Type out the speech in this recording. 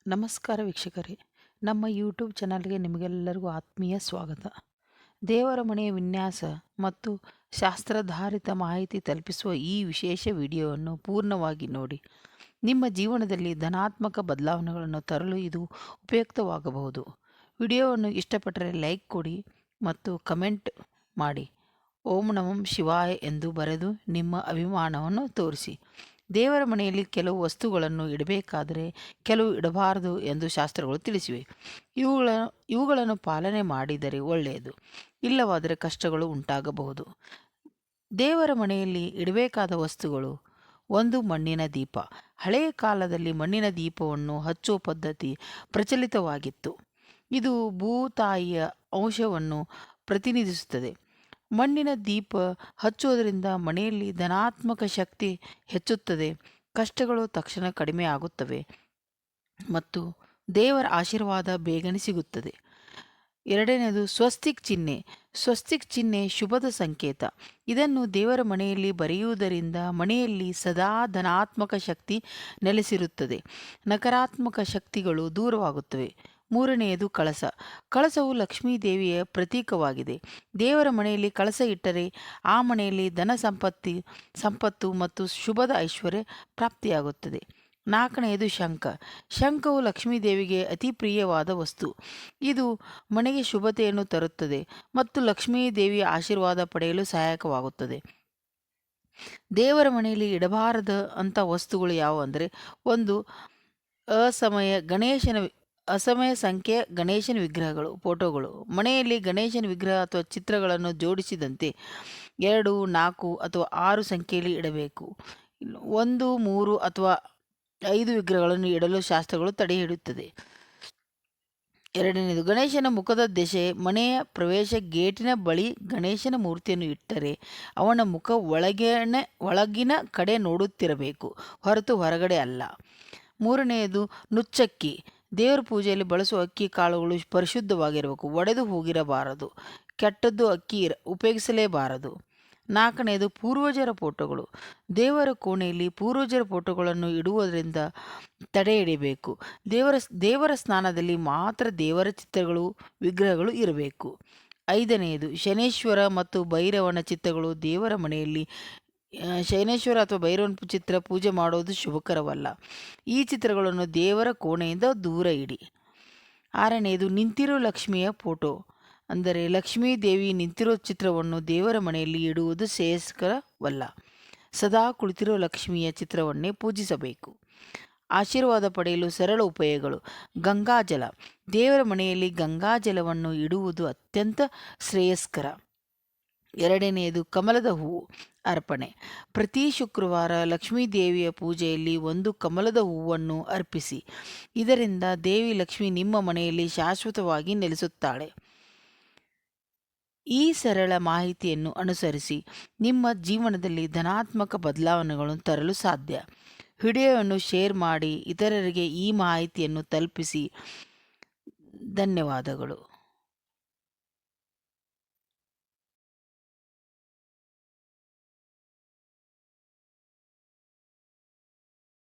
ನಮಸ್ಕಾರ ವೀಕ್ಷಕರೇ, ನಮ್ಮ ಯೂಟ್ಯೂಬ್ ಚಾನಲ್ಗೆ ನಿಮಗೆಲ್ಲರಿಗೂ ಆತ್ಮೀಯ ಸ್ವಾಗತ. ದೇವರ ಮನೆಯ ವಿನ್ಯಾಸ ಮತ್ತು ಶಾಸ್ತ್ರಾಧಾರಿತ ಮಾಹಿತಿ ತಲುಪಿಸುವ ಈ ವಿಶೇಷ ವಿಡಿಯೋವನ್ನು ಪೂರ್ಣವಾಗಿ ನೋಡಿ. ನಿಮ್ಮ ಜೀವನದಲ್ಲಿ ಧನಾತ್ಮಕ ಬದಲಾವಣೆಗಳನ್ನು ತರಲು ಇದು ಉಪಯುಕ್ತವಾಗಬಹುದು. ವಿಡಿಯೋವನ್ನು ಇಷ್ಟಪಟ್ಟರೆ ಲೈಕ್ ಕೊಡಿ ಮತ್ತು ಕಮೆಂಟ್ ಮಾಡಿ. ಓಂ ನಮಃ ಶಿವಾಯ ಎಂದು ಬರೆದು ನಿಮ್ಮ ಅಭಿಮಾನವನ್ನು ತೋರಿಸಿ. ದೇವರ ಮನೆಯಲ್ಲಿ ಕೆಲವು ವಸ್ತುಗಳನ್ನು ಇಡಬೇಕಾದರೆ ಕೆಲವು ಇಡಬಾರದು ಎಂದು ಶಾಸ್ತ್ರಗಳು ತಿಳಿಸಿವೆ. ಇವುಗಳನ್ನು ಪಾಲನೆ ಮಾಡಿದರೆ ಒಳ್ಳೆಯದು, ಇಲ್ಲವಾದರೆ ಕಷ್ಟಗಳು ಉಂಟಾಗಬಹುದು. ದೇವರ ಮನೆಯಲ್ಲಿ ಇಡಬೇಕಾದ ವಸ್ತುಗಳು: 1. ಮಣ್ಣಿನ ದೀಪ. ಹಳೆಯ ಕಾಲದಲ್ಲಿ ಮಣ್ಣಿನ ದೀಪವನ್ನು ಹಚ್ಚುವ ಪದ್ಧತಿ ಪ್ರಚಲಿತವಾಗಿತ್ತು. ಇದು ಭೂತಾಯಿಯ ಅಂಶವನ್ನು ಪ್ರತಿನಿಧಿಸುತ್ತದೆ. ಮಣ್ಣಿನ ದೀಪ ಹಚ್ಚುವುದರಿಂದ ಮನೆಯಲ್ಲಿ ಧನಾತ್ಮಕ ಶಕ್ತಿ ಹೆಚ್ಚುತ್ತದೆ, ಕಷ್ಟಗಳು ತಕ್ಷಣ ಕಡಿಮೆ ಆಗುತ್ತವೆ ಮತ್ತು ದೇವರ ಆಶೀರ್ವಾದ ಬೇಗನೆ ಸಿಗುತ್ತದೆ. 2. ಸ್ವಸ್ತಿಕ್ ಚಿಹ್ನೆ. ಸ್ವಸ್ತಿಕ್ ಚಿಹ್ನೆ ಶುಭದ ಸಂಕೇತ. ಇದನ್ನು ದೇವರ ಮನೆಯಲ್ಲಿ ಬರೆಯುವುದರಿಂದ ಮನೆಯಲ್ಲಿ ಸದಾ ಧನಾತ್ಮಕ ಶಕ್ತಿ ನೆಲೆಸಿರುತ್ತದೆ, ನಕಾರಾತ್ಮಕ ಶಕ್ತಿಗಳು ದೂರವಾಗುತ್ತವೆ. 3. ಕಳಸ. ಕಳಸವು ಲಕ್ಷ್ಮೀ ದೇವಿಯ ಪ್ರತೀಕವಾಗಿದೆ. ದೇವರ ಮನೆಯಲ್ಲಿ ಕಳಸ ಇಟ್ಟರೆ ಆ ಮನೆಯಲ್ಲಿ ಧನ ಸಂಪತ್ತು ಮತ್ತು ಶುಭದ ಐಶ್ವರ್ಯ ಪ್ರಾಪ್ತಿಯಾಗುತ್ತದೆ. 4. ಶಂಖ. ಶಂಖವು ಲಕ್ಷ್ಮೀ ದೇವಿಗೆ ಅತಿ ಪ್ರಿಯವಾದ ವಸ್ತು. ಇದು ಮನೆಗೆ ಶುಭತೆಯನ್ನು ತರುತ್ತದೆ ಮತ್ತು ಲಕ್ಷ್ಮೀ ದೇವಿಯ ಆಶೀರ್ವಾದ ಪಡೆಯಲು ಸಹಾಯಕವಾಗುತ್ತದೆ. ದೇವರ ಮನೆಯಲ್ಲಿ ಇಡಬಾರದ ಅಂಥ ವಸ್ತುಗಳು ಯಾವುವು ಅಂದರೆ: 1. ಅಸಮಯ ಸಂಖ್ಯೆಯ ಗಣೇಶನ ವಿಗ್ರಹಗಳು, ಫೋಟೋಗಳು. ಮನೆಯಲ್ಲಿ ಗಣೇಶನ ವಿಗ್ರಹ ಅಥವಾ ಚಿತ್ರಗಳನ್ನು ಜೋಡಿಸಿದಂತೆ 2, 4 ಅಥವಾ 6 ಸಂಖ್ಯೆಯಲ್ಲಿ ಇಡಬೇಕು. 1, 3 ಅಥವಾ 5 ವಿಗ್ರಹಗಳನ್ನು ಇಡಲು ಶಾಸ್ತ್ರಗಳು ತಡೆ ಹಿಡಿಯುತ್ತದೆ. 2. ಗಣೇಶನ ಮುಖದ ದೆಸೆ. ಮನೆಯ ಪ್ರವೇಶ ಗೇಟಿನ ಬಳಿ ಗಣೇಶನ ಮೂರ್ತಿಯನ್ನು ಇಟ್ಟರೆ ಅವನ ಮುಖ ಒಳಗಿನ ಕಡೆ ನೋಡುತ್ತಿರಬೇಕು, ಹೊರತು ಹೊರಗಡೆ ಅಲ್ಲ. 3. ನುಚ್ಚಕ್ಕಿ. ದೇವರ ಪೂಜೆಯಲ್ಲಿ ಬಳಸುವ ಅಕ್ಕಿ ಕಾಳುಗಳು ಪರಿಶುದ್ಧವಾಗಿರಬೇಕು, ಒಡೆದು ಹೋಗಿರಬಾರದು, ಕೆಟ್ಟದ್ದು ಅಕ್ಕಿ ಉಪಯೋಗಿಸಲೇಬಾರದು. 4. ಪೂರ್ವಜರ ಫೋಟೋಗಳು. ದೇವರ ಕೋಣೆಯಲ್ಲಿ ಪೂರ್ವಜರ ಫೋಟೋಗಳನ್ನು ಇಡುವುದರಿಂದ ತಡೆ ಹಿಡಿಯಬೇಕು. ದೇವರ ಸ್ನಾನದಲ್ಲಿ ಮಾತ್ರ ದೇವರ ಚಿತ್ರಗಳು, ವಿಗ್ರಹಗಳು ಇರಬೇಕು. 5. ಶನೇಶ್ವರ ಮತ್ತು ಭೈರವನ ಚಿತ್ರಗಳು. ದೇವರ ಮನೆಯಲ್ಲಿ ಶನೇಶ್ವರ ಅಥವಾ ಭೈರವನ ಚಿತ್ರ ಪೂಜೆ ಮಾಡುವುದು ಶುಭಕರವಲ್ಲ. ಈ ಚಿತ್ರಗಳನ್ನು ದೇವರ ಕೋಣೆಯಿಂದ ದೂರ ಇಡಿ. 6. ನಿಂತಿರೋ ಲಕ್ಷ್ಮಿಯ ಫೋಟೋ, ಅಂದರೆ ಲಕ್ಷ್ಮೀ ದೇವಿ ನಿಂತಿರೋ ಚಿತ್ರವನ್ನು ದೇವರ ಮನೆಯಲ್ಲಿ ಇಡುವುದು ಶ್ರೇಯಸ್ಕರವಲ್ಲ. ಸದಾ ಕುಳಿತಿರೋ ಲಕ್ಷ್ಮಿಯ ಚಿತ್ರವನ್ನೇ ಪೂಜಿಸಬೇಕು. ಆಶೀರ್ವಾದ ಪಡೆಯಲು ಸರಳ ಉಪಾಯಗಳು: ಗಂಗಾಜಲ. ದೇವರ ಮನೆಯಲ್ಲಿ ಗಂಗಾಜಲವನ್ನು ಇಡುವುದು ಅತ್ಯಂತ ಶ್ರೇಯಸ್ಕರ. 2. ಕಮಲದ ಹೂವು ಅರ್ಪಣೆ. ಪ್ರತಿ ಶುಕ್ರವಾರ ಲಕ್ಷ್ಮೀ ದೇವಿಯ ಪೂಜೆಯಲ್ಲಿ 1 ಕಮಲದ ಹೂವನ್ನು ಅರ್ಪಿಸಿ. ಇದರಿಂದ ದೇವಿ ಲಕ್ಷ್ಮಿ ನಿಮ್ಮ ಮನೆಯಲ್ಲಿ ಶಾಶ್ವತವಾಗಿ ನೆಲೆಸುತ್ತಾಳೆ. ಈ ಸರಳ ಮಾಹಿತಿಯನ್ನು ಅನುಸರಿಸಿ ನಿಮ್ಮ ಜೀವನದಲ್ಲಿ ಧನಾತ್ಮಕ ಬದಲಾವಣೆಗಳನ್ನು ತರಲು ಸಾಧ್ಯ. ವಿಡಿಯೋವನ್ನು ಶೇರ್ ಮಾಡಿ ಇತರರಿಗೆ ಈ ಮಾಹಿತಿಯನ್ನು ತಲುಪಿಸಿ. ಧನ್ಯವಾದಗಳು.